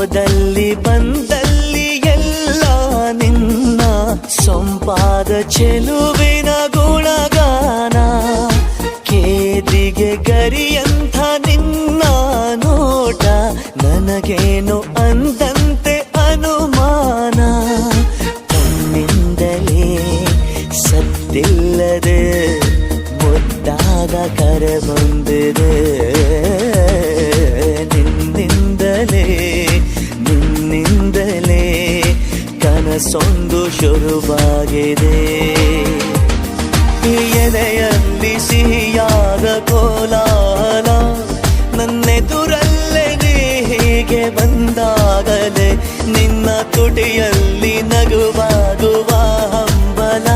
ಹೋದಲ್ಲಿ ಬಂದಲ್ಲಿ ಎಲ್ಲ ನಿನ್ನ ಸೊಂಪಾದ ಚೆಲುವಿನ ಗುಣಗಾನ. ಕೇದಿಗೆ ಗರಿಯಂಥ ನಿನ್ನ ನೋಟ ನನಗೇನು ಅಂದಂತೆ ಅನುಮಾನ. ತನ್ನಿಂದಲೇ ಸತ್ತಿಲ್ಲದೆ ಮುದ್ದಾದ ಕರೆ ಬಂದಿದೆ. ನಿನ್ನಿಂದಲೇ ಕನಸೊಂದು ಶುರುವಾಗಿದೆ. ಎದೆಯಲ್ಲಿ ಸಿಹಿಯಾದ ಕೋಲಾಹಲ ನನ್ನೆದುರಲ್ಲೇ ನೀ ಹೀಗೆ ಬಂದಾಗಲೇ ನಿನ್ನ ತುಟಿಯಲ್ಲಿ ನಗುವಾಗುವ ಹಂಬಲ.